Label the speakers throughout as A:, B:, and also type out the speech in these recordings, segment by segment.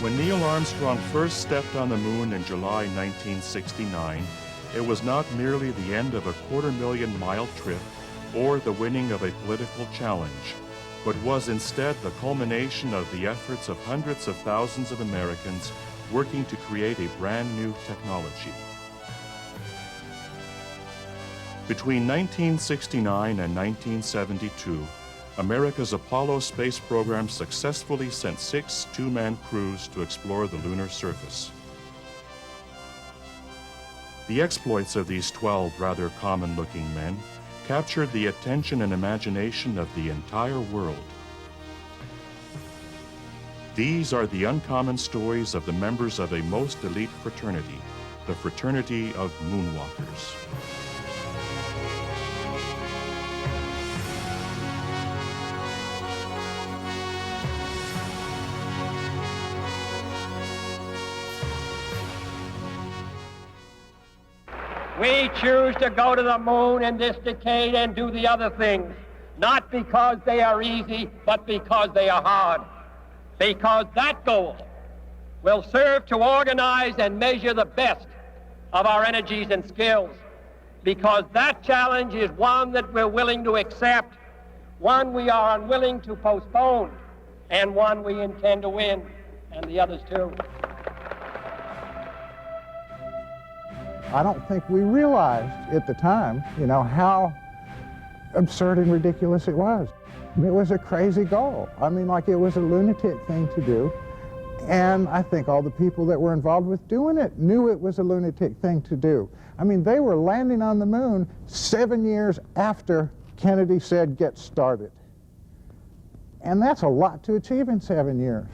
A: When Neil Armstrong first stepped on the moon in July 1969, it was not merely the end of a 250,000-mile trip or the winning of a political challenge, but was instead the culmination of the efforts of hundreds of thousands of Americans working to create a brand new technology. Between 1969 and 1972, America's Apollo space program successfully sent 6 two-man crews to explore the lunar surface. The exploits of these 12 rather common-looking men captured the attention and imagination of the entire world. These are the uncommon stories of the members of a most elite fraternity, the fraternity of Moonwalkers.
B: We choose to go to the moon in this decade and do the other things, not because they are easy, but because they are hard. Because that goal will serve to organize and measure the best of our energies and skills. Because that challenge is one that we're willing to accept, one we are unwilling to postpone, and one we intend to win, and the others too.
C: I don't think we realized at the time, how absurd and ridiculous it was. It was a crazy goal. I mean, like, it was a lunatic thing to do. And I think all the people that were involved with doing it knew it was a lunatic thing to do. I mean, they were landing on the moon 7 years after Kennedy said, get started. And that's a lot to achieve in 7 years.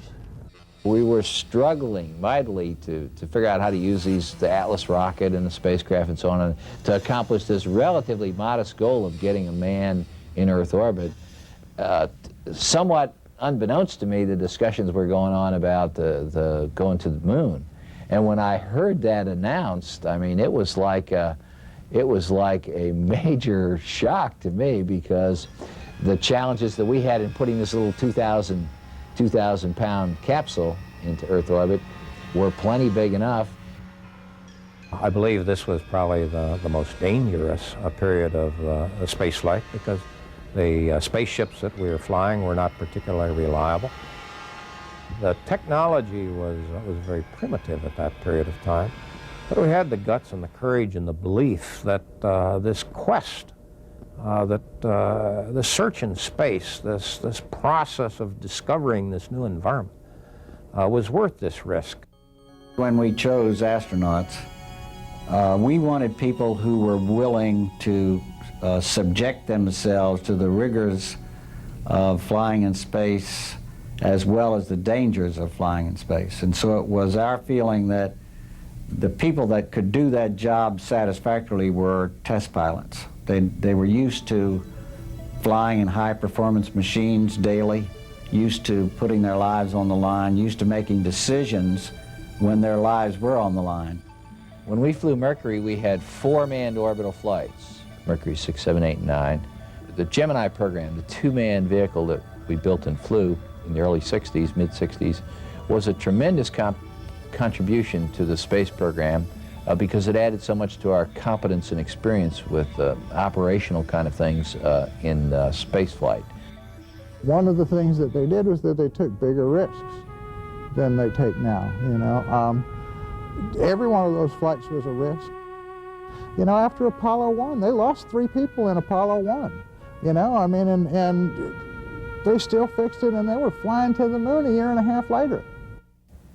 D: We were struggling mightily to figure out how to use the Atlas rocket and the spacecraft and so on to accomplish this relatively modest goal of getting a man in Earth orbit. Somewhat unbeknownst to me, the discussions were going on about the going to the moon. And when I heard that announced, I mean, it was like a major shock to me, because the challenges that we had in putting this little 2,000-pound capsule into Earth orbit were plenty big enough.
E: I believe this was probably the most dangerous period of space flight, because the spaceships that we were flying were not particularly reliable. The technology was very primitive at that period of time, but we had the guts and the courage and the belief that this quest, the search in space, this process of discovering this new environment was worth this risk.
F: When we chose astronauts, we wanted people who were willing to subject themselves to the rigors of flying in space as well as the dangers of flying in space. And so it was our feeling that the people that could do that job satisfactorily were test pilots. They were used to flying in high-performance machines daily, used to putting their lives on the line, used to making decisions when their lives were on the line.
D: When we flew Mercury, we had 4 manned orbital flights, Mercury 6, 7, 8, and 9. The Gemini program, the 2-man vehicle that we built and flew in the early 60s, mid-60s, was a tremendous contribution to the space program because it added so much to our competence and experience with operational kind of things in space flight.
C: One of the things that they did was that they took bigger risks than they take now, Every one of those flights was a risk. After Apollo 1, they lost 3 people in Apollo 1, and they still fixed it, and they were flying to the moon a year and a half later.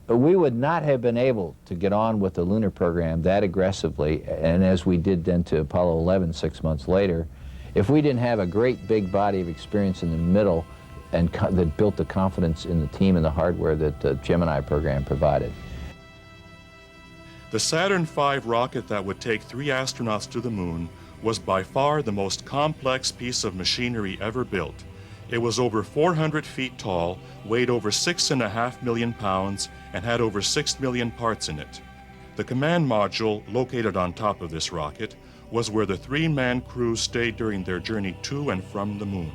D: But we would not have been able to get on with the lunar program that aggressively, and as we did then to Apollo 11 6 months later, if we didn't have a great big body of experience in the middle and that built the confidence in the team and the hardware that the Gemini program provided.
A: The Saturn V rocket that would take 3 astronauts to the moon was by far the most complex piece of machinery ever built. It was over 400 feet tall, weighed over 6.5 million pounds, and had over 6 million parts in it. The command module, located on top of this rocket, was where the 3-man crew stayed during their journey to and from the moon.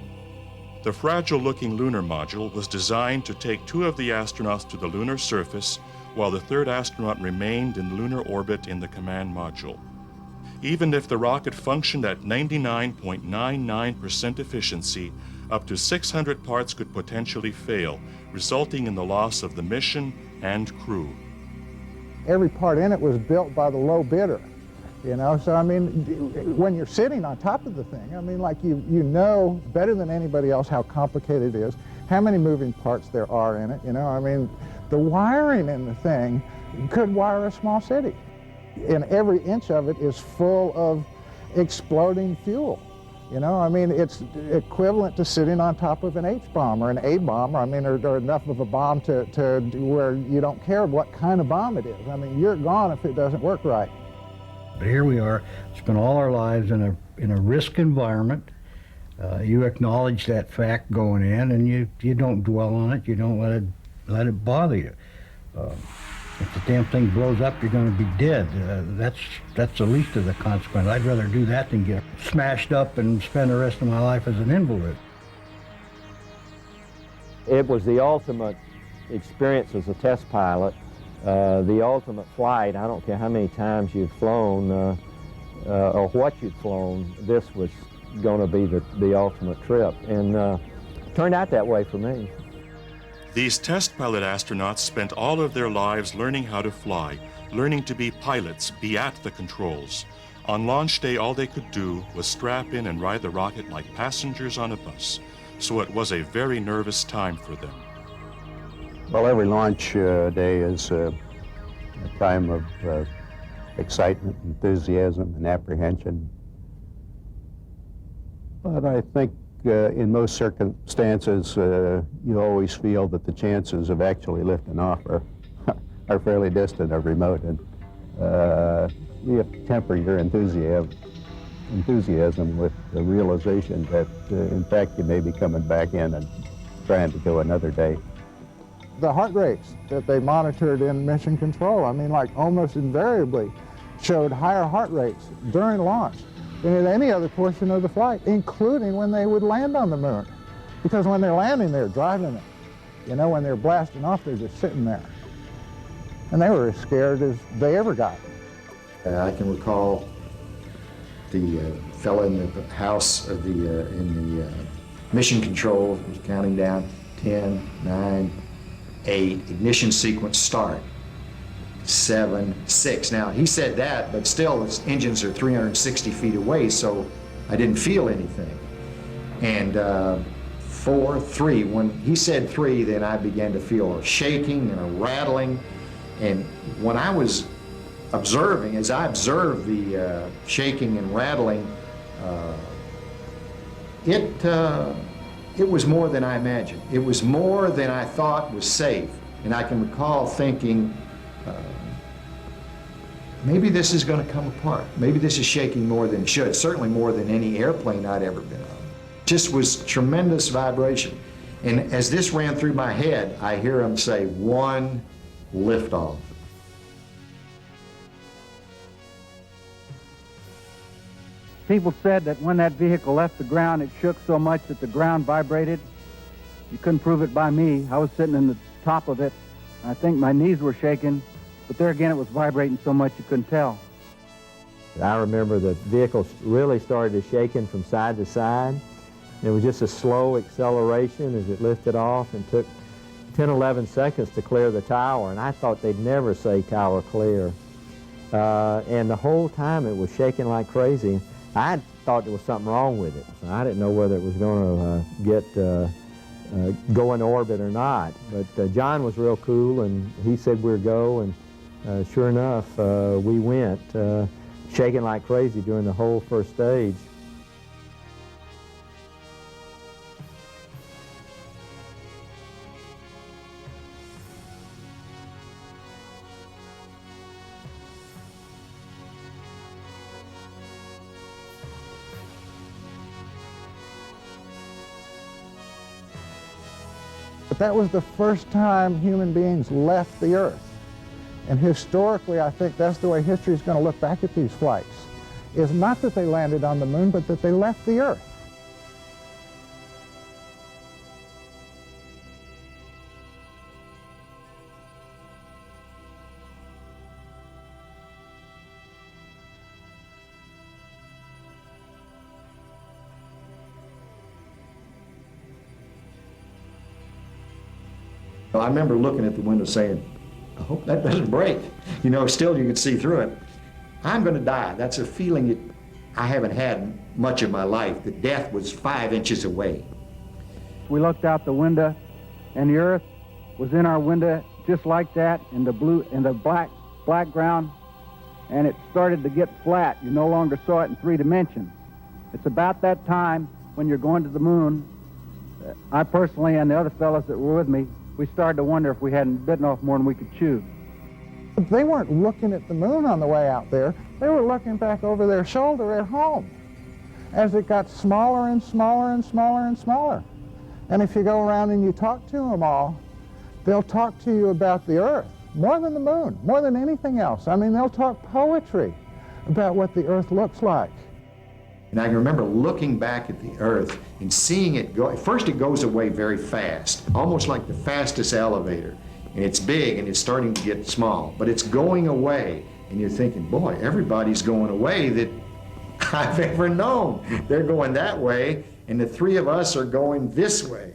A: The fragile-looking lunar module was designed to take 2 of the astronauts to the lunar surface, while the 3rd astronaut remained in lunar orbit in the command module. Even if the rocket functioned at 99.99% efficiency, up to 600 parts could potentially fail, resulting in the loss of the mission and crew.
C: Every part in it was built by the low bidder, you know, so I mean, when you're sitting on top of the thing, I mean, like you know better than anybody else how complicated it is, how many moving parts there are in it, you know, I mean, the wiring in the thing could wire a small city. And every inch of it is full of exploding fuel. You know, I mean, it's equivalent to sitting on top of an H-bomb or an A-bomb, I mean, or enough of a bomb to where you don't care what kind of bomb it is. I mean, you're gone if it doesn't work right.
G: But here we are, spent all our lives in a risk environment. You acknowledge that fact going in, and you don't dwell on it. You don't let it bother you. If the damn thing blows up, you're going to be dead. That's the least of the consequence. I'd rather do that than get smashed up and spend the rest of my life as an invalid.
H: It was the ultimate experience as a test pilot, the ultimate flight. I don't care how many times you've flown or what you've flown, this was going to be the ultimate trip, and turned out that way for me.
A: These test pilot astronauts spent all of their lives learning how to fly, learning to be pilots, be at the controls. On launch day, all they could do was strap in and ride the rocket like passengers on a bus. So it was a very nervous time for them.
I: Well, every launch day is a time of excitement, enthusiasm, and apprehension. But I think in most circumstances, you always feel that the chances of actually lifting off are fairly distant or remote, and you have to temper your enthusiasm with the realization that, in fact, you may be coming back in and trying to go another day.
C: The heart rates that they monitored in mission control, I mean, like almost invariably showed higher heart rates during launch than in any other portion of the flight, including when they would land on the moon. Because when they're landing, they're driving it. You know, when they're blasting off, they're just sitting there. And they were as scared as they ever got.
J: I can recall the fellow in the house of in the mission control was counting down 10, 9, 8, ignition sequence start. 7, 6. Now, he said that, but still his engines are 360 feet away, so I didn't feel anything. And 4, 3. When he said 3, then I began to feel a shaking and a rattling. And when I was observing, as I observed the shaking and rattling, it was more than I imagined. It was more than I thought was safe. And I can recall thinking, maybe this is going to come apart. Maybe this is shaking more than it should, certainly more than any airplane I'd ever been on. Just was tremendous vibration. And as this ran through my head, I hear him say, 1 liftoff.
K: People said that when that vehicle left the ground, it shook so much that the ground vibrated. You couldn't prove it by me. I was sitting in the top of it. I think my knees were shaking, but there again, it was vibrating so much you couldn't tell.
H: I remember the vehicle really started shaking from side to side. It was just a slow acceleration as it lifted off and took 10, 11 seconds to clear the tower, and I thought they'd never say tower clear. And the whole time it was shaking like crazy. I thought there was something wrong with it, so I didn't know whether it was going to go in orbit or not. But John was real cool, and he said we'd go, and sure enough, we went, shaking like crazy during the whole first stage.
C: But that was the first time human beings left the Earth. And historically, I think that's the way history is going to look back at these flights. Is not that they landed on the moon, but that they left the Earth.
J: I remember looking at the window saying, I hope that doesn't break. You know, still you could see through it. I'm going to die. That's a feeling that I haven't had much of my life, that death was 5 inches away.
K: We looked out the window, and the Earth was in our window just like that, in the black ground, and it started to get flat. You no longer saw it in 3 dimensions. It's about that time when you're going to the moon. I personally and the other fellows that were with me, we started to wonder if we hadn't bitten off more than we could chew.
C: They weren't looking at the moon on the way out there. They were looking back over their shoulder at home as it got smaller and smaller and smaller and smaller. And if you go around and you talk to them all, they'll talk to you about the Earth more than the moon, more than anything else. I mean, they'll talk poetry about what the Earth looks like.
J: And I can remember looking back at the Earth and seeing it go. First it goes away very fast, almost like the fastest elevator. And it's big and it's starting to get small, but it's going away. And you're thinking, boy, everybody's going away that I've ever known. They're going that way, and the 3 of us are going this way.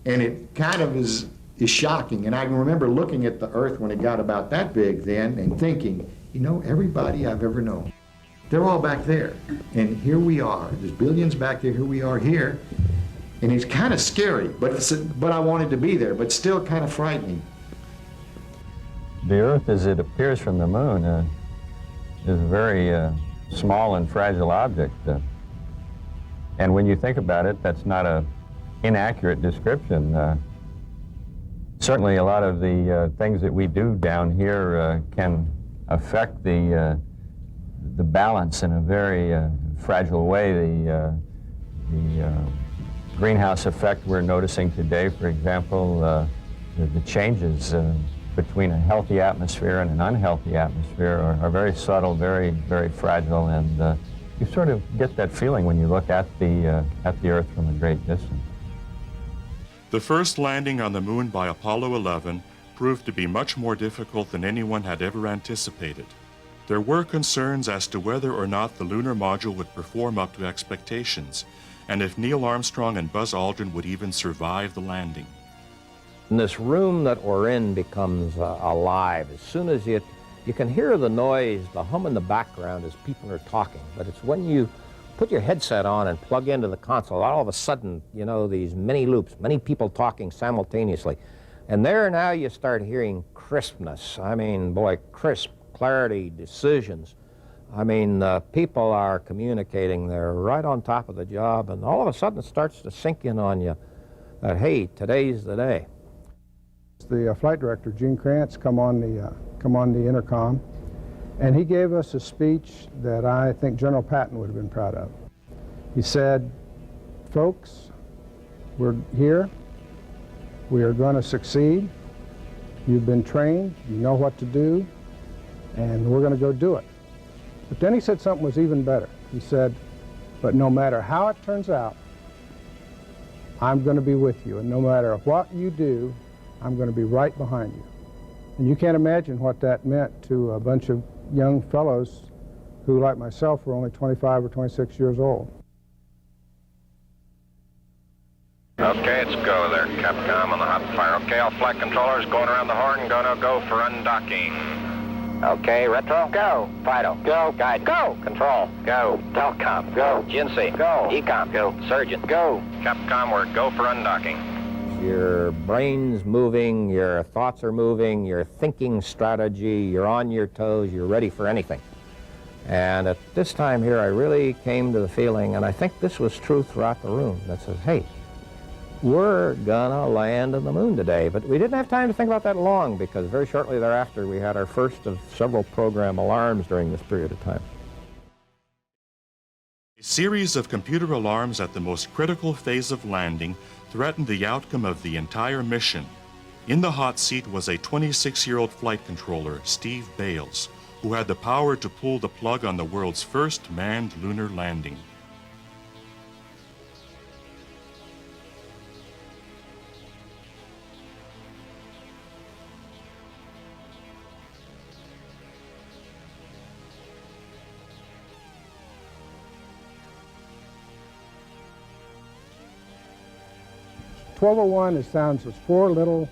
J: And it kind of is shocking. And I can remember looking at the Earth when it got about that big then and thinking, you know, everybody I've ever known, they're all back there. And here we are. There's billions back there. Here we are here. And it's kind of scary, but I wanted to be there, but still kind of frightening.
L: The Earth, as it appears from the moon, is a very small and fragile object. And when you think about it, that's not an inaccurate description. Certainly a lot of the things that we do down here can affect the balance in a very fragile way. The greenhouse effect we're noticing today, for example, the changes between a healthy atmosphere and an unhealthy atmosphere are very subtle, very, very fragile, and you sort of get that feeling when you look at the Earth from a great distance.
A: The first landing on the moon by Apollo 11 proved to be much more difficult than anyone had ever anticipated. There were concerns as to whether or not the lunar module would perform up to expectations, and if Neil Armstrong and Buzz Aldrin would even survive the landing.
E: And this room that we're in becomes alive. As soon as you can hear the noise, the hum in the background as people are talking, but it's when you put your headset on and plug into the console, all of a sudden, you know, these many loops, many people talking simultaneously. And there now you start hearing crispness. I mean, boy, crisp, clarity, decisions. I mean, people are communicating. They're right on top of the job, and all of a sudden it starts to sink in on you that, hey, today's the day.
C: The flight director, Gene Kranz, come on the intercom, and he gave us a speech that I think General Patton would have been proud of. He said, folks, we're here, we are going to succeed, you've been trained, you know what to do, and we're going to go do it. But then he said something was even better. He said, but no matter how it turns out, I'm going to be with you, and no matter what you do, I'm going to be right behind you. And you can't imagine what that meant to a bunch of young fellows who, like myself, were only 25 or 26 years old.
M: Okay, it's go there, Capcom on the hot fire. Okay, all flight controllers going around the horn, gonna go for undocking. Okay, retro, go. Fido, go. Guide, go. Control, go. Telcom, go. GNC, go. Ecom, go. Surgeon, go. Capcom, we're go for undocking.
E: Your brain's moving, your thoughts are moving, your thinking strategy, you're on your toes, you're ready for anything. And at this time here, I really came to the feeling, and I think this was true throughout the room, that says, hey, we're gonna land on the moon today. But we didn't have time to think about that long, because very shortly thereafter, we had our first of several program alarms during this period of time.
A: A series of computer alarms at the most critical phase of landing threatened the outcome of the entire mission. In the hot seat was a 26-year-old flight controller, Steve Bales, who had the power to pull the plug on the world's first manned lunar landing. .1201 sounds as four little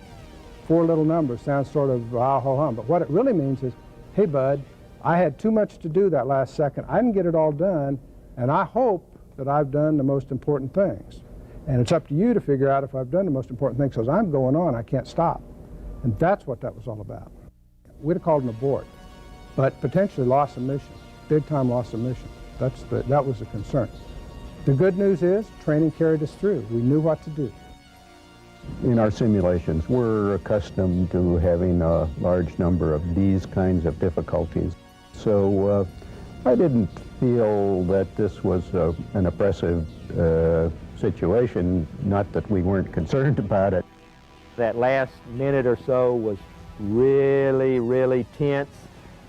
N: four little numbers sounds sort of ah-ho-hum, but what it really means is, hey, bud, I had too much to do that last second. I didn't get it all done, and I hope that I've done the most important things. And it's up to you to figure out if I've done the most important things, because I'm going on, I can't stop. And that's what that was all about. We'd have called an abort, but potentially loss of mission, big-time loss of mission. That was the concern. The good news is training carried us through. We knew what to do.
I: In our simulations, we're accustomed to having a large number of these kinds of difficulties. So I didn't feel that this was an oppressive situation, not that we weren't concerned about it.
H: That last minute or so was really, really tense,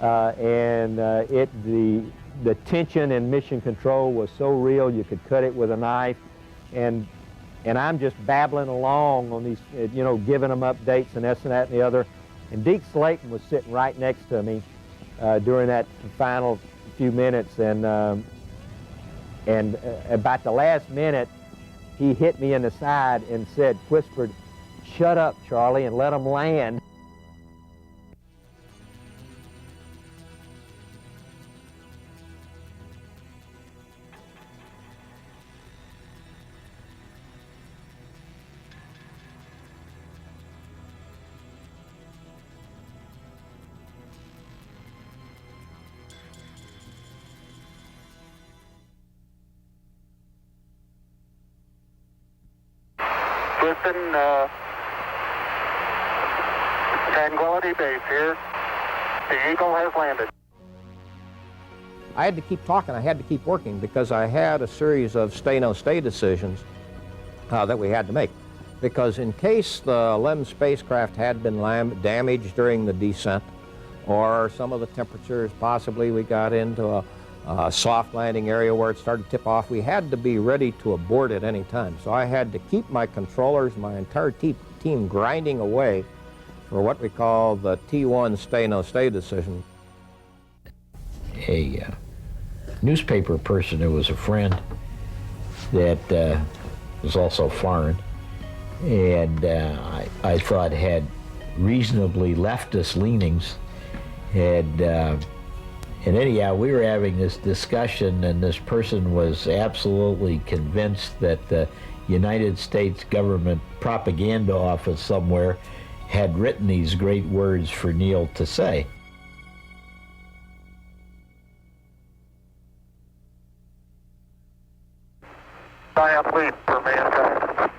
H: and the tension in mission control was so real you could cut it with a knife, and I'm just babbling along on these, giving them updates and this and that and the other, and Deke Slayton was sitting right next to me during that final few minutes, and about the last minute, he hit me in the side and whispered, "Shut up, Charlie, and let them land."
O: Listen, Tranquility Base here. The Eagle has landed.
E: I had to keep talking, I had to keep working, because I had a series of stay-no-stay decisions that we had to make. Because in case the LEM spacecraft had been damaged during the descent, or some of the temperatures, possibly we got into a soft landing area where it started to tip off, we had to be ready to abort at any time. So I had to keep my controllers, my entire team grinding away for what we call the T1 stay-no-stay decision.
D: A newspaper person who was a friend that was also foreign, and I thought had reasonably leftist leanings, and anyhow, we were having this discussion, and this person was absolutely convinced that the United States government propaganda office somewhere had written these great words for Neil to say.
O: Diathlete for mankind.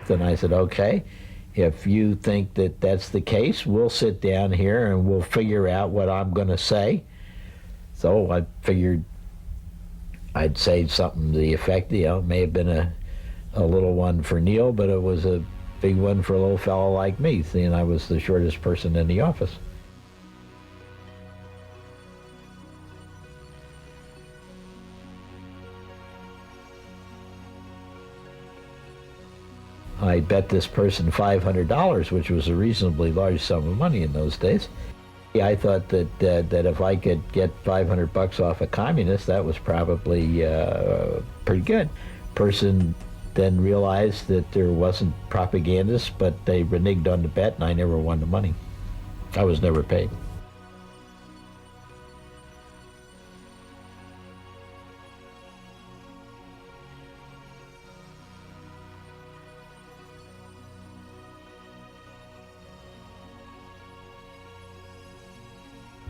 D: Then I said, okay, if you think that that's the case, we'll sit down here and we'll figure out what I'm going to say. So I figured I'd say something to the effect, it may have been a little one for Neil, but it was a big one for a little fellow like me, seeing I was the shortest person in the office. I bet this person $500, which was a reasonably large sum of money in those days. I thought that if I could get $500 off a communist, that was probably pretty good. Person then realized that there wasn't propagandists, but they reneged on the bet, and I never won the money. I was never paid.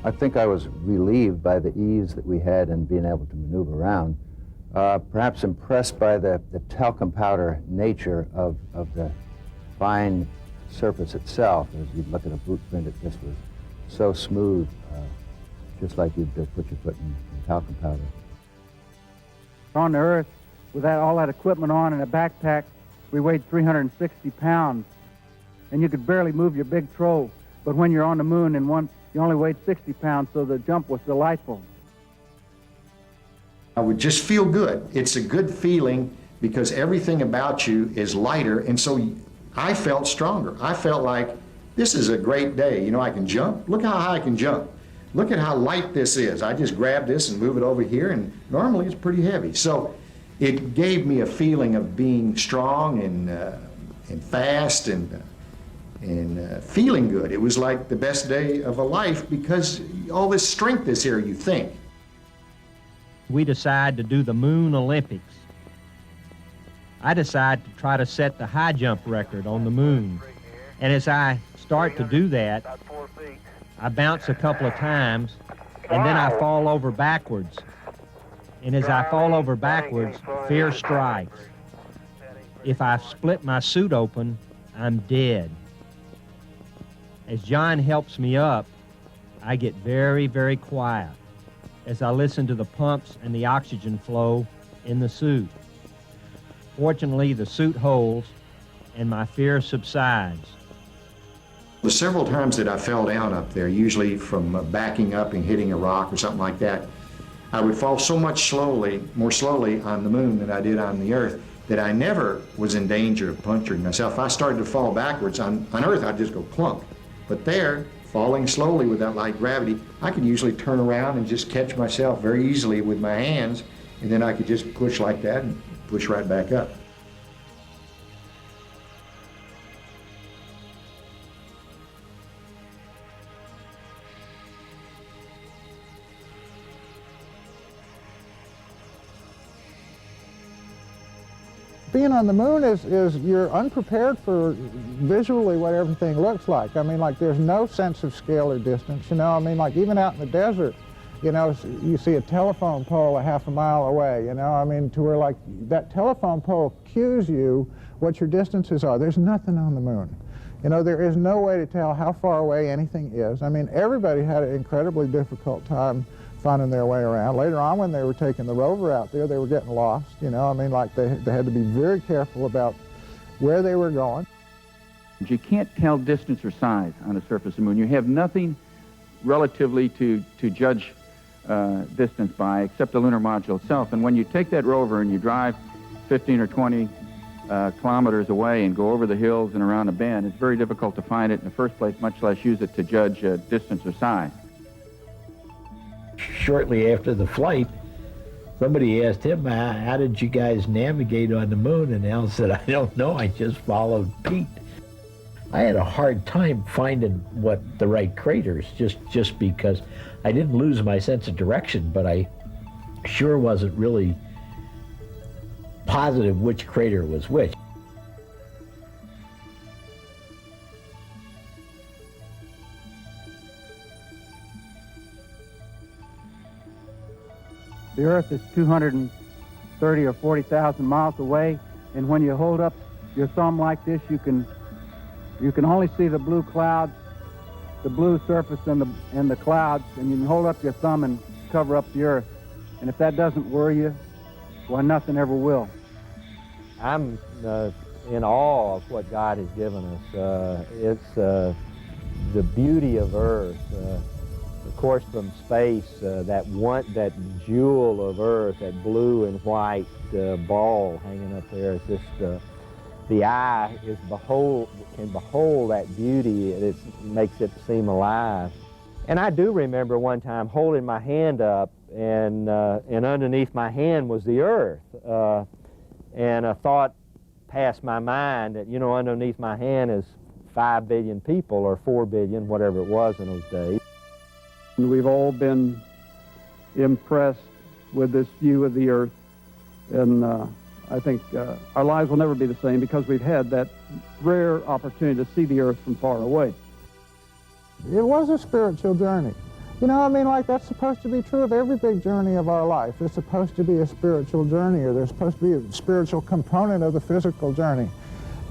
I: I think I was relieved by the ease that we had in being able to maneuver around. Perhaps impressed by the talcum powder nature of the fine surface itself. As you look at a boot print, it just was so smooth, just like you'd put your foot in talcum powder.
K: On the Earth, with all that equipment on and a backpack, we weighed 360 pounds, and you could barely move your big troll. But when you're on the moon you only weighed 60 pounds, so the jump was delightful.
J: I would just feel good. It's a good feeling because everything about you is lighter, and so I felt stronger. I felt like this is a great day. I can jump. Look how high I can jump. Look at how light this is. I just grab this and move it over here, and normally it's pretty heavy. So it gave me a feeling of being strong and fast, and and feeling good. It was like the best day of a life because all this strength is here, you think.
B: We decide to do the Moon Olympics. I decide to try to set the high jump record on the moon. And as I start to do that, I bounce a couple of times, and then I fall over backwards. And as I fall over backwards, fear strikes. If I split my suit open, I'm dead. As John helps me up, I get very, very quiet as I listen to the pumps and the oxygen flow in the suit. Fortunately, the suit holds, and my fear subsides.
J: The several times that I fell down up there, usually from backing up and hitting a rock or something like that, I would fall so much more slowly on the moon than I did on the Earth, that I never was in danger of puncturing myself. If I started to fall backwards on Earth, I'd just go plunk. But there, falling slowly with that light gravity, I could usually turn around and just catch myself very easily with my hands, and then I could just push like that and push right back up.
C: Being on the moon is you're unprepared for visually what everything looks like. I mean, like, there's no sense of scale or distance, you know. I mean, like, even out in the desert, you know, you see a telephone pole a half a mile away, you know. I mean, to where, like, that telephone pole cues you what your distances are. There's nothing on the moon. You know, there is no way to tell how far away anything is. I mean, everybody had an incredibly difficult time finding their way around. Later on, when they were taking the rover out there, they were getting lost, you know. I mean, like, they had to be very careful about where they were going.
K: You can't tell distance or size on the surface of the moon. You have nothing relatively to judge distance by except the lunar module itself. And when you take that rover and you drive 15 or 20 kilometers away and go over the hills and around a bend, it's very difficult to find it in the first place, much less use it to judge distance or size.
P: Shortly after the flight, somebody asked him, how did you guys navigate on the moon? And Al said, I don't know, I just followed Pete. I had a hard time finding what the right craters, just because I didn't lose my sense of direction, but I sure wasn't really positive which crater was which.
K: The Earth is 230 or 40,000 miles away, and when you hold up your thumb like this, you can only see the blue clouds, the blue surface and the clouds, and you can hold up your thumb and cover up the Earth. And if that doesn't worry you, well, nothing ever will.
H: I'm in awe of what God has given us. It's the beauty of Earth. Of course, from space, that jewel of Earth, that blue and white ball hanging up there, it's just the eye can behold that beauty. It makes it seem alive. And I do remember one time holding my hand up, and underneath my hand was the Earth, and a thought passed my mind that, you know, underneath my hand is 5 billion people, or 4 billion, whatever it was in those days.
K: We've all been impressed with this view of the Earth, and I think our lives will never be the same because we've had that rare opportunity to see the Earth from far away.
C: It was a spiritual journey. You know, I mean, like, that's supposed to be true of every big journey of our life. There's supposed to be a spiritual journey, or there's supposed to be a spiritual component of the physical journey.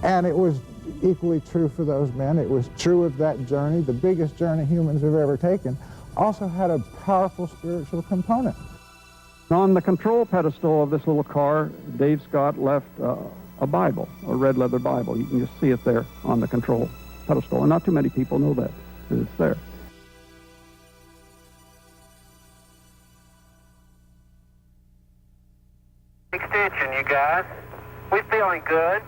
C: And it was equally true for those men. It was true of that journey, the biggest journey humans have ever taken, also had a powerful spiritual component.
K: On the control pedestal of this little car, Dave Scott left a Bible, a red leather Bible. You can just see it there on the control pedestal, and not too many people know that it's there.
O: Extension, you guys. We feeling good.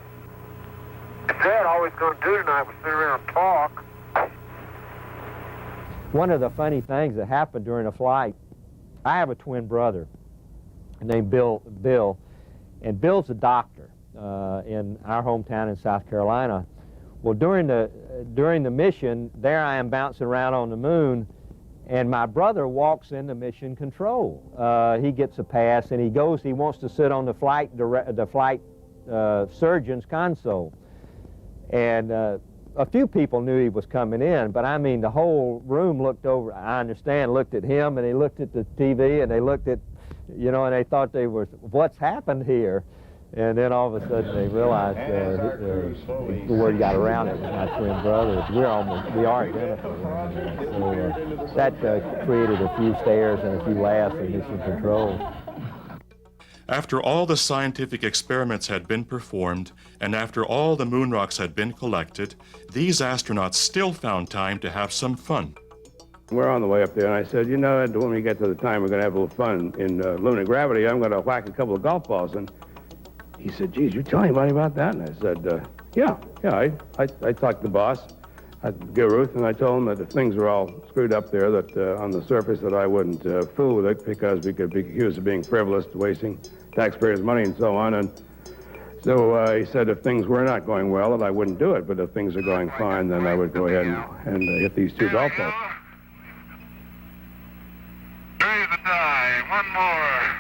O: That's all we're going to do tonight was sit around and talk.
H: One of the funny things that happened during a flight, I have a twin brother named Bill, and Bill's a doctor in our hometown in South Carolina. Well, during the mission, there I am bouncing around on the moon, and my brother walks into mission control. He gets a pass, and he wants to sit on the flight surgeon's console. And a few people knew he was coming in, but I mean, the whole room looked over, I understand, looked at him, and they looked at the TV, and they looked at, you know, and they thought what's happened here? And then all of a sudden they realized the word got around, it was my twin brother. We are identical. So that created a few stares and a few laughs in mission control.
A: After all the scientific experiments had been performed, and after all the moon rocks had been collected, these astronauts still found time to have some fun.
Q: We're on the way up there, and I said, you know, when we get to the time we're going to have a little fun in lunar gravity, I'm going to whack a couple of golf balls. And he said, geez, you're telling anybody about that? And I said, yeah, I talked to the boss, Ruth, and I told him that if things were all screwed up there, that on the surface that I wouldn't fool with it because we could be accused of being frivolous, wasting taxpayers' money and so on. And so he said if things were not going well, that I wouldn't do it, but if things are going fine, then I would go ahead and hit these two golf balls.
O: Raise the die, one more.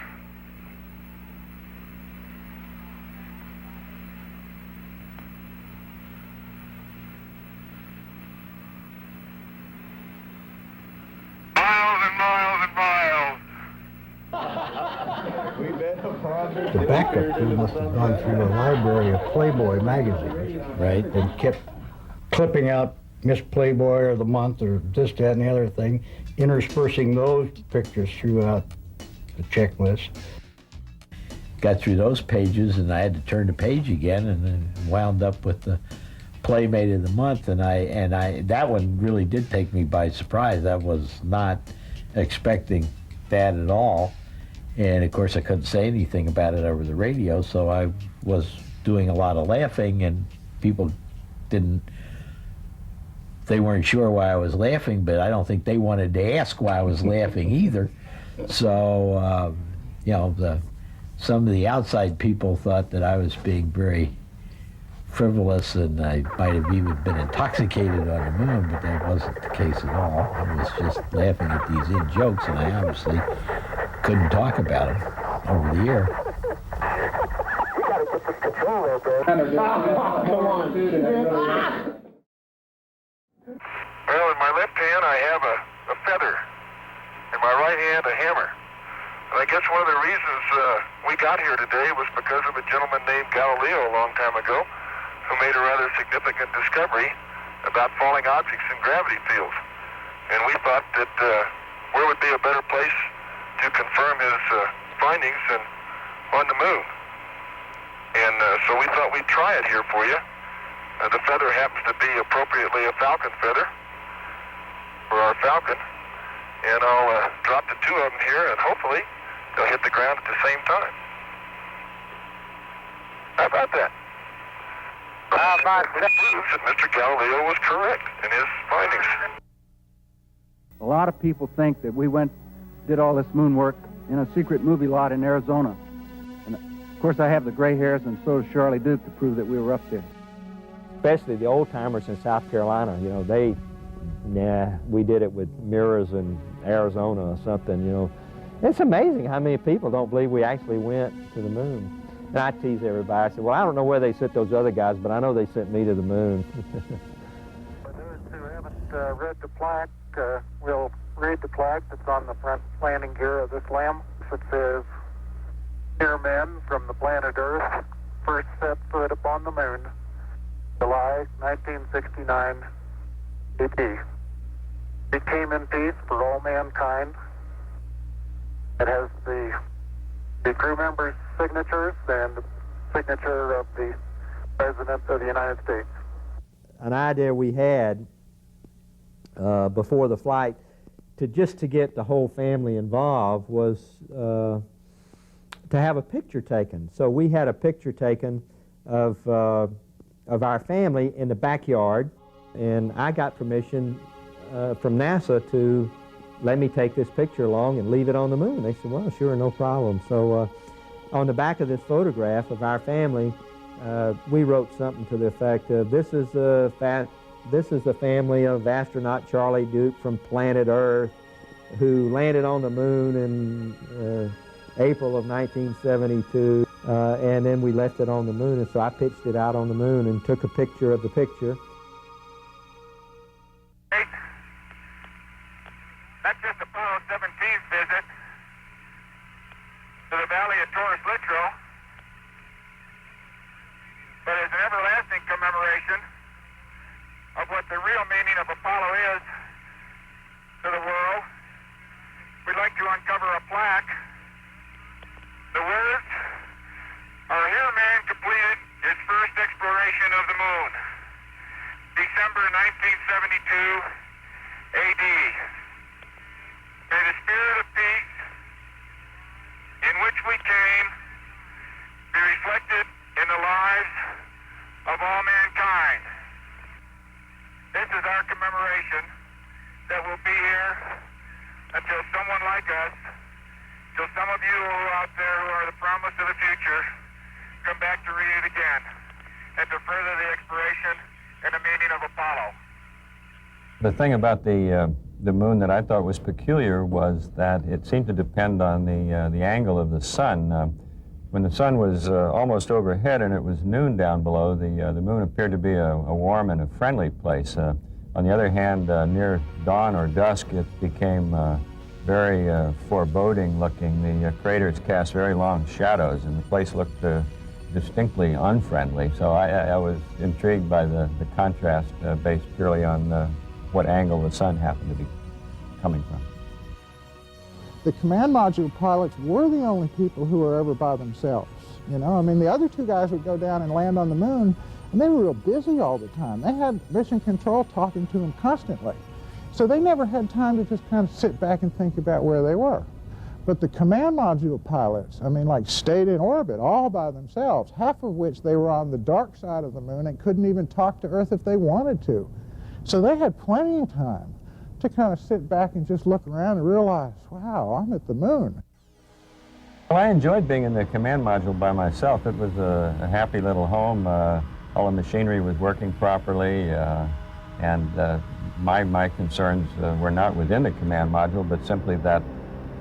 G: The backup crew must have gone through a library of Playboy magazines, right, and kept clipping out Miss Playboy or the month or this, that, and the other thing, interspersing those pictures throughout the checklist.
P: Got through those pages, and I had to turn the page again, and then wound up with the Playmate of the Month, and that one really did take me by surprise. I was not expecting that at all. And of course I couldn't say anything about it over the radio, so I was doing a lot of laughing, and people they weren't sure why I was laughing, but I don't think they wanted to ask why I was laughing either. So, you know, some of the outside people thought that I was being very frivolous, and I might have even been intoxicated on the moon, but that wasn't the case at all. I was just laughing at these in-jokes, and I obviously couldn't talk about it over the air.
O: You gotta get this control there, bro. Come on. Well, in my left hand I have a feather. In my right hand a hammer. And I guess one of the reasons we got here today was because of a gentleman named Galileo a long time ago who made a rather significant discovery about falling objects in gravity fields. And we thought that where would be a better place to confirm his findings than on the moon. And so we thought we'd try it here for you. The feather happens to be appropriately a falcon feather for our falcon. And I'll drop the two of them here, and hopefully they'll hit the ground at the same time. How about that? That proves that Mr. Galileo was correct in his findings.
K: A lot of people think that we did all this moon work in a secret movie lot in Arizona. And of course I have the gray hairs, and so does Charlie Duke, to prove that we were up there.
H: Especially the old-timers in South Carolina, you know, we did it with mirrors in Arizona or something, you know. It's amazing how many people don't believe we actually went to the moon. And I tease everybody, I said, well, I don't know where they sent those other guys, but I know they sent me to the moon.
O: For those who haven't read the plaque, we'll read the plaque that's on the front landing gear of this LEM. It says, "Dear men from the planet Earth, first set foot upon the moon, July 1969 AD. We came in peace for all mankind." It has the crew members' signatures and the signature of the President of the United States.
H: An idea we had before the flight to get the whole family involved was to have a picture taken. So we had a picture taken of our family in the backyard, and I got permission from NASA to let me take this picture along and leave it on the moon. They said, well, sure, no problem. So on the back of this photograph of our family, we wrote something to the effect of, this is the family of astronaut Charlie Duke from planet Earth, who landed on the moon in April of 1972, and then we left it on the moon, and so I pitched it out on the moon and took a picture of the picture.
O: Hey, that's just Apollo 17's visit to the Valley of Taurus Littrow, but as an everlasting commemoration of what the real meaning of Apollo is to the world, we'd like to uncover a plaque. The words are, "Here man completed his first exploration of the moon, December 1972 AD. May the spirit of peace in which we came be reflected in the lives of all mankind." This is our commemoration that will be here until someone like us, till some of you who are out there who are the promise of the future, come back to read it again and to further the exploration and the meaning of Apollo.
L: The thing about the moon that I thought was peculiar was that it seemed to depend on the angle of the sun. When the sun was almost overhead and it was noon down below, the moon appeared to be a warm and a friendly place. On the other hand, near dawn or dusk, it became very foreboding looking. The craters cast very long shadows, and the place looked distinctly unfriendly. So I was intrigued by the contrast based purely on what angle the sun happened to be coming from.
C: The command module pilots were the only people who were ever by themselves. You know, I mean, the other two guys would go down and land on the moon, and they were real busy all the time. They had mission control talking to them constantly. So they never had time to just kind of sit back and think about where they were. But the command module pilots, I mean, like, stayed in orbit all by themselves, half of which they were on the dark side of the moon and couldn't even talk to Earth if they wanted to. So they had plenty of time to kind of sit back and just look around and realize, wow, I'm at the moon.
L: Well, I enjoyed being in the command module by myself. It was a happy little home. All the machinery was working properly, and my concerns were not within the command module, but simply that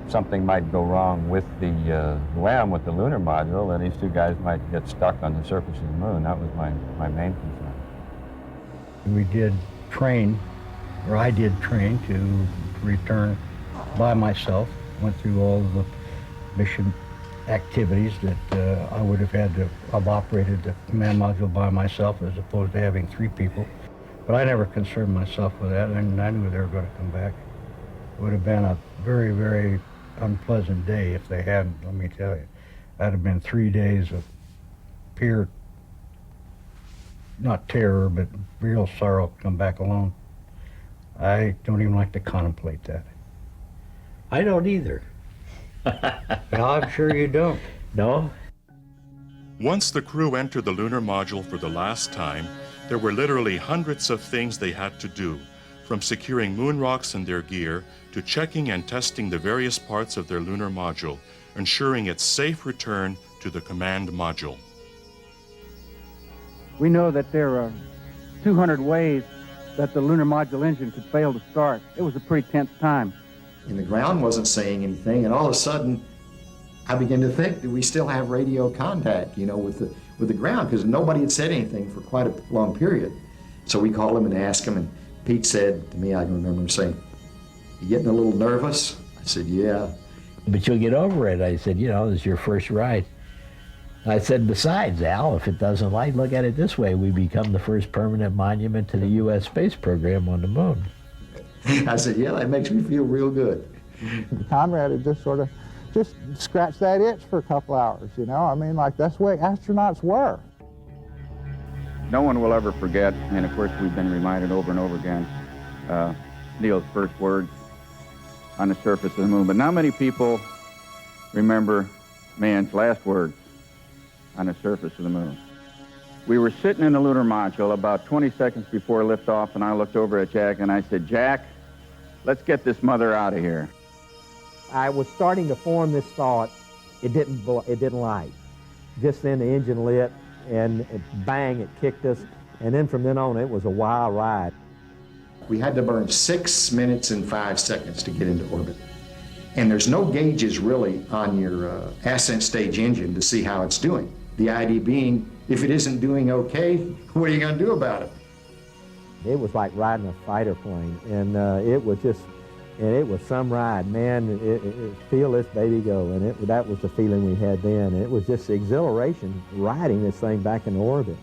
L: something might go wrong with the LEM, with the lunar module, and these two guys might get stuck on the surface of the moon. That was my main concern.
G: We did train, or I did train to return by myself. Went through all the mission activities that I would have had to have operated the command module by myself as opposed to having three people. But I never concerned myself with that, and I knew they were going to come back. It would have been a very, very unpleasant day if they hadn't, let me tell you. That'd have been 3 days of pure, not terror, but real sorrow to come back alone. I don't even like to contemplate that.
P: I don't either.
G: Well, I'm sure you don't.
P: No?
A: Once the crew entered the lunar module for the last time, there were literally hundreds of things they had to do, from securing moon rocks in their gear to checking and testing the various parts of their lunar module, ensuring its safe return to the command module.
K: We know that there are 200 ways that the lunar module engine could fail to start. It was a pretty tense time.
J: And the ground wasn't saying anything, and all of a sudden, I began to think, do we still have radio contact, you know, with the ground? Because nobody had said anything for quite a long period. So we called him and asked him, and Pete said to me, I can remember him saying, "You getting a little nervous?" I said, "Yeah."
P: "But you'll get over it." I said, "You know, this is your first ride." I said, "Besides, Al, if it doesn't light, look at it this way. We become the first permanent monument to the U.S. space program on the moon."
J: I said, "Yeah, that makes me feel real good."
C: Conrad had just sort of scratched that itch for a couple hours, you know? I mean, like, that's the way astronauts were.
R: No one will ever forget, and of course we've been reminded over and over again, Neil's first words on the surface of the moon. But not many people remember man's last words on the surface of the moon. We were sitting in the lunar module about 20 seconds before liftoff, and I looked over at Jack and I said, "Jack, let's get this mother out of here."
H: I was starting to form this thought. It didn't light. Just then the engine lit, and bang, it kicked us. And then from then on, it was a wild ride.
J: We had to burn 6 minutes and 5 seconds to get into orbit. And there's no gauges really on your ascent stage engine to see how it's doing. The idea being, if it isn't doing okay, what are you going to do about it?
H: It was like riding a fighter plane, and it was some ride. Man, feel this baby go, and that was the feeling we had then. It was just exhilaration riding this thing back in orbit.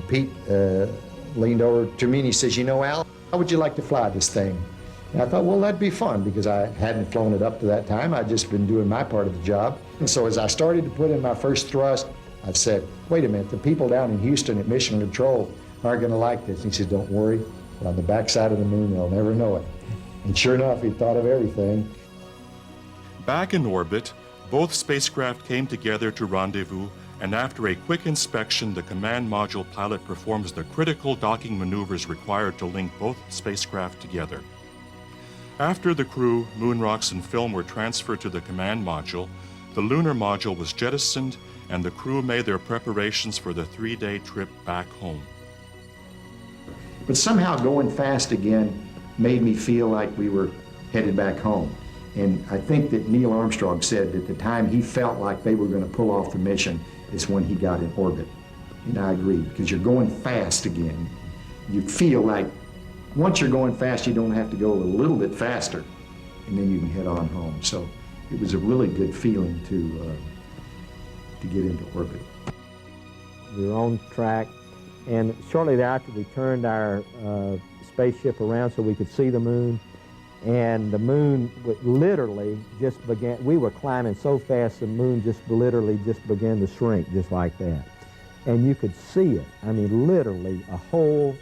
J: Pete leaned over to me and he says, you know, Al, how would you like to fly this thing? And I thought, well, that'd be fun because I hadn't flown it up to that time. I'd just been doing my part of the job. And so as I started to put in my first thrust, I said, wait a minute, the people down in Houston at Mission Control aren't going to like this. And he said, don't worry, but on the backside of the moon, they'll never know it. And sure enough, he thought of everything.
A: Back in orbit, both spacecraft came together to rendezvous, and after a quick inspection, the command module pilot performs the critical docking maneuvers required to link both spacecraft together. After the crew, moon rocks, and film were transferred to the command module, the lunar module was jettisoned, and the crew made their preparations for the 3-day trip back home.
J: But somehow going fast again made me feel like we were headed back home. And I think that Neil Armstrong said that the time he felt like they were going to pull off the mission is when he got in orbit. And I agree, because you're going fast again. You feel like once you're going fast, you don't have to go a little bit faster, and then you can head on home. So it was a really good feeling to get into orbit.
H: We were on track, and shortly thereafter we turned our spaceship around so we could see the moon. And the moon literally just began, we were climbing so fast the moon just literally just began to shrink just like that. And you could see it. I mean, literally a whole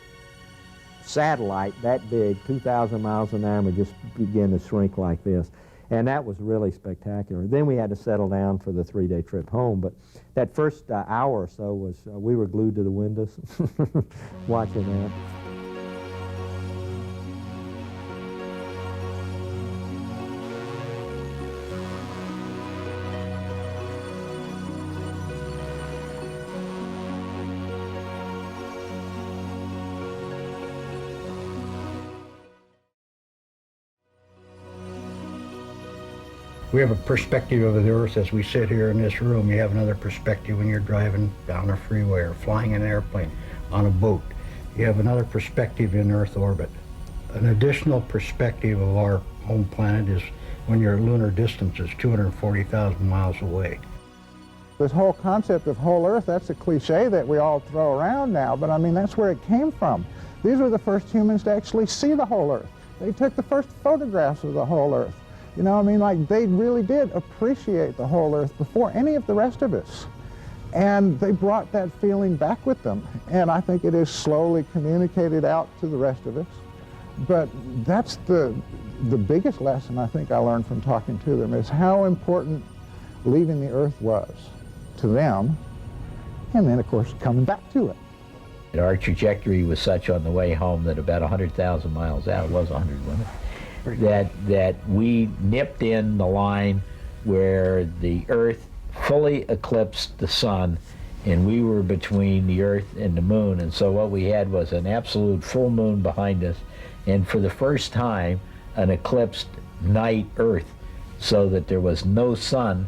H: satellite that big, 2,000 miles an hour, would just begin to shrink like this. And that was really spectacular. Then we had to settle down for the 3-day trip home. But that first hour or so was, we were glued to the windows watching that.
G: We have a perspective of the Earth as we sit here in this room. You have another perspective when you're driving down a freeway or flying an airplane on a boat. You have another perspective in Earth orbit. An additional perspective of our home planet is when your lunar distance is 240,000 miles away.
C: This whole concept of whole Earth, that's a cliche that we all throw around now, but I mean, that's where it came from. These were the first humans to actually see the whole Earth. They took the first photographs of the whole Earth. You know, I mean, like, they really did appreciate the whole Earth before any of the rest of us. And they brought that feeling back with them. And I think it is slowly communicated out to the rest of us. But that's the biggest lesson I think I learned from talking to them, is how important leaving the Earth was to them, and then, of course, coming back to it.
P: Our trajectory was such on the way home that about 100,000 miles out, it was 100, wasn't it? That we nipped in the line where the Earth fully eclipsed the sun, and we were between the Earth and the moon. And so what we had was an absolute full moon behind us, and for the first time, an eclipsed night Earth, so that there was no sun,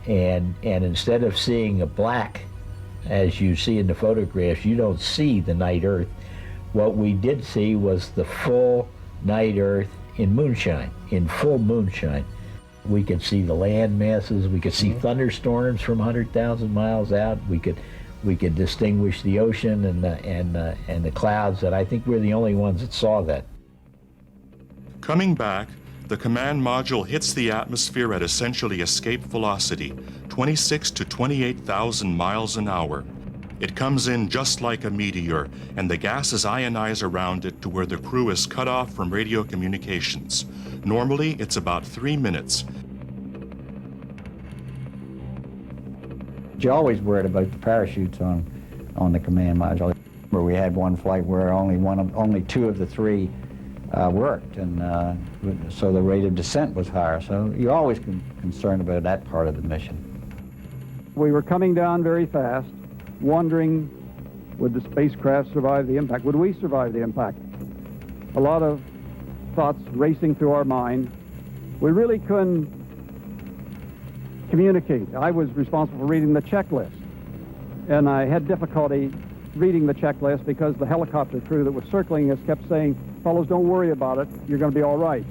P: and instead of seeing a black, as you see in the photographs, you don't see the night Earth. What we did see was the full night Earth in moonshine, in full moonshine. We could see the land masses, we could see thunderstorms from 100,000 miles out, we could distinguish the ocean and the clouds, and I think we're the only ones that saw that.
A: Coming back, the command module hits the atmosphere at essentially escape velocity, 26 to 28,000 miles an hour. It comes in just like a meteor, and the gases ionize around it to where the crew is cut off from radio communications. Normally, it's about 3 minutes.
F: You're always worried about the parachutes on the command module. Where we had one flight where only two of the three worked, and so the rate of descent was higher. So you're always concerned about that part of the mission.
K: We were coming down very fast, wondering, would the spacecraft survive the impact? Would we survive the impact? A lot of thoughts racing through our mind. We really couldn't communicate. I was responsible for reading the checklist, and I had difficulty reading the checklist because the helicopter crew that was circling us kept saying, fellows, don't worry about it, you're going to be all right.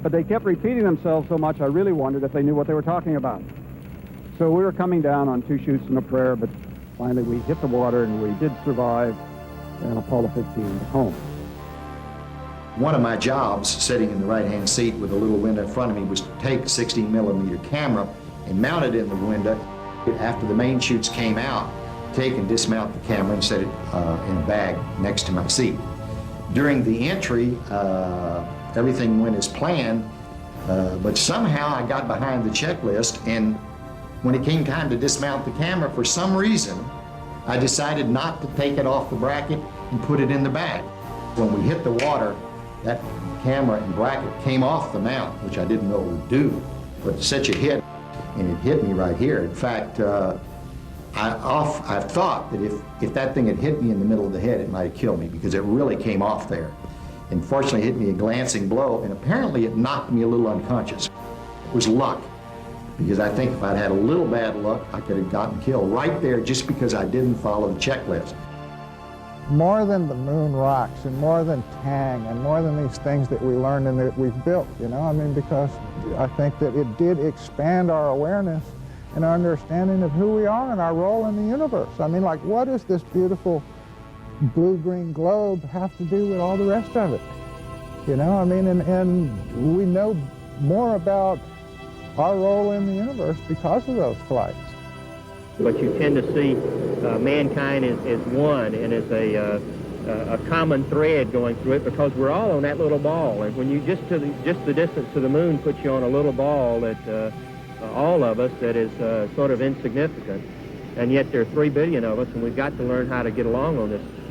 K: But they kept repeating themselves so much, I really wondered if they knew what they were talking about. So we were coming down on 2 chutes and a prayer, but finally we hit the water and we did survive, and Apollo 15 was home.
J: One of my jobs, sitting in the right-hand seat with a little window in front of me, was to take a 16mm camera and mount it in the window. After the main chutes came out, take and dismount the camera and set it in a bag next to my seat. During the entry, everything went as planned, but somehow I got behind the checklist, and when it came time to dismount the camera, for some reason, I decided not to take it off the bracket and put it in the bag. When we hit the water, that camera and bracket came off the mount, which I didn't know it would do, but such a hit, and it hit me right here. In fact, I thought that if that thing had hit me in the middle of the head, it might have killed me, because it really came off there. And fortunately, it hit me a glancing blow, and apparently it knocked me a little unconscious. It was luck, because I think if I'd had a little bad luck, I could have gotten killed right there just because I didn't follow the checklist.
C: More than the moon rocks, and more than Tang, and more than these things that we learned and that we've built, you know, I mean, because I think that it did expand our awareness and our understanding of who we are and our role in the universe. I mean, like, what does this beautiful blue-green globe have to do with all the rest of it? You know, I mean, and we know more about our role in the universe because of those flights.
B: But you tend to see mankind as one and as a common thread going through it, because we're all on that little ball. And when you just the distance to the moon puts you on a little ball that all of us that is sort of insignificant, and yet there are 3 billion of us, and we've got to learn how to get along on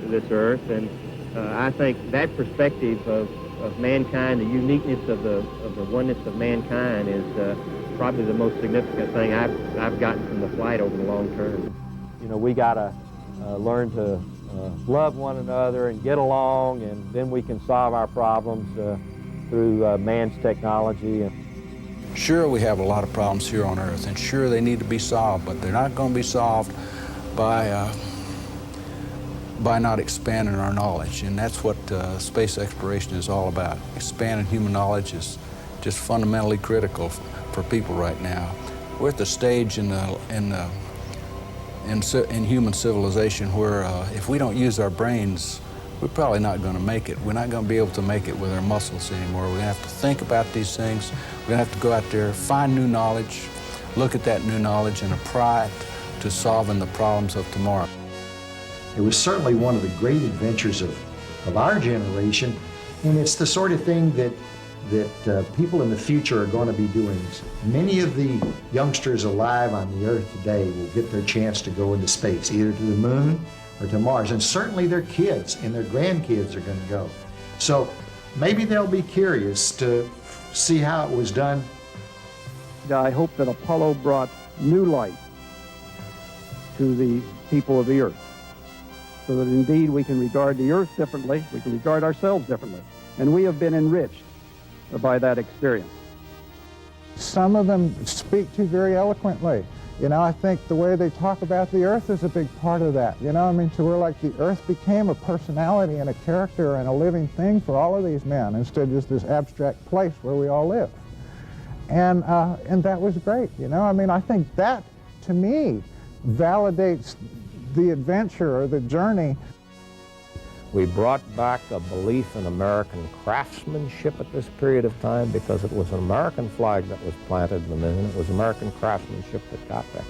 B: this earth. And I think that perspective of mankind, the uniqueness of the oneness of mankind, is probably the most significant thing I've gotten from the flight over the long term.
H: You know, we got to learn to love one another and get along, and then we can solve our problems through man's technology.
S: Sure, we have a lot of problems here on Earth, and sure, they need to be solved, but they're not going to be solved by not expanding our knowledge, and that's what space exploration is all about. Expanding human knowledge is just fundamentally critical for people right now. We're at the stage in human civilization where if we don't use our brains, we're probably not going to make it. We're not going to be able to make it with our muscles anymore. We're going to have to think about these things. We're going to have to go out there, find new knowledge, look at that new knowledge, and apply it to solving the problems of tomorrow.
J: It was certainly one of the great adventures of our generation, and it's the sort of thing that people in the future are going to be doing. Many of the youngsters alive on the Earth today will get their chance to go into space, either to the moon or to Mars, and certainly their kids and their grandkids are going to go. So maybe they'll be curious to see how it was done.
K: I hope that Apollo brought new light to the people of the Earth, so that indeed we can regard the Earth differently, we can regard ourselves differently, and we have been enriched by that experience.
C: Some of them speak to very eloquently. You know, I think the way they talk about the Earth is a big part of that. You know, I mean, to where like the Earth became a personality and a character and a living thing for all of these men, instead of just this abstract place where we all live. And that was great, you know. I mean, I think that, to me, validates the adventure or the journey.
E: We brought back a belief in American craftsmanship at this period of time, because it was an American flag that was planted in the moon. It was American craftsmanship that got there.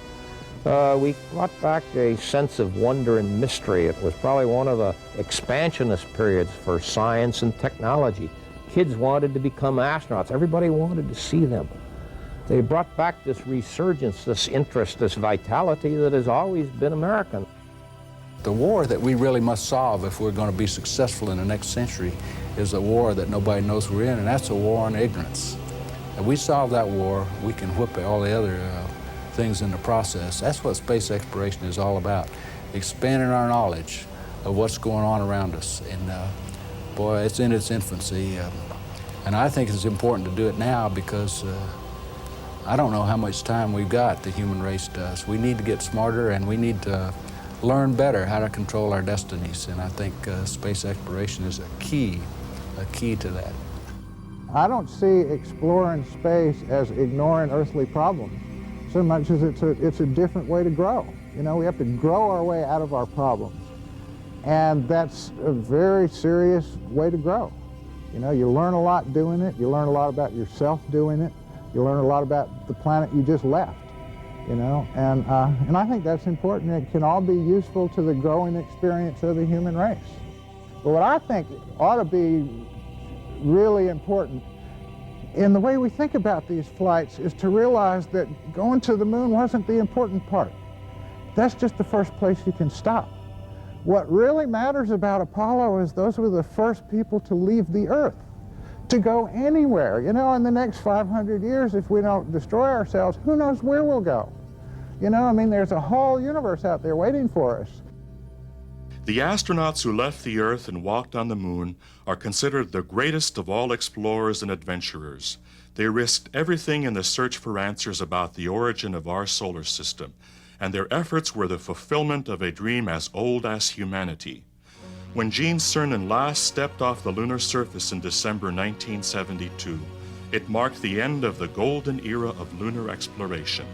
E: We brought back a sense of wonder and mystery. It was probably one of the expansionist periods for science and technology. Kids wanted to become astronauts. Everybody wanted to see them. They brought back this resurgence, this interest, this vitality that has always been American.
S: The war that we really must solve if we're going to be successful in the next century is a war that nobody knows we're in, and that's a war on ignorance. If we solve that war, we can whip all the other things in the process. That's what space exploration is all about, expanding our knowledge of what's going on around us. And boy, it's in its infancy. And I think it's important to do it now because I don't know how much time we've got, the human race does. We need to get smarter, and we need to learn better how to control our destinies. And I think space exploration is a key to that.
C: I don't see exploring space as ignoring earthly problems so much as it's a different way to grow. You know, we have to grow our way out of our problems. And that's a very serious way to grow. You know, you learn a lot doing it. You learn a lot about yourself doing it. You learn a lot about the planet you just left, you know. And I think that's important. It can all be useful to the growing experience of the human race. But what I think ought to be really important in the way we think about these flights is to realize that going to the moon wasn't the important part. That's just the first place you can stop. What really matters about Apollo is those were the first people to leave the Earth, to go anywhere. You know, in the next 500 years, if we don't destroy ourselves, who knows where we'll go? You know, I mean, there's a whole universe out there waiting for us.
A: The astronauts who left the Earth and walked on the moon are considered the greatest of all explorers and adventurers. They risked everything in the search for answers about the origin of our solar system, and their efforts were the fulfillment of a dream as old as humanity. When Gene Cernan last stepped off the lunar surface in December 1972, it marked the end of the golden era of lunar exploration.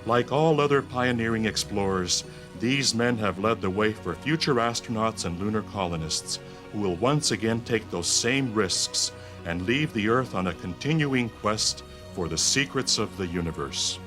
A: Like all other pioneering explorers, these men have led the way for future astronauts and lunar colonists who will once again take those same risks and leave the Earth on a continuing quest for the secrets of the universe.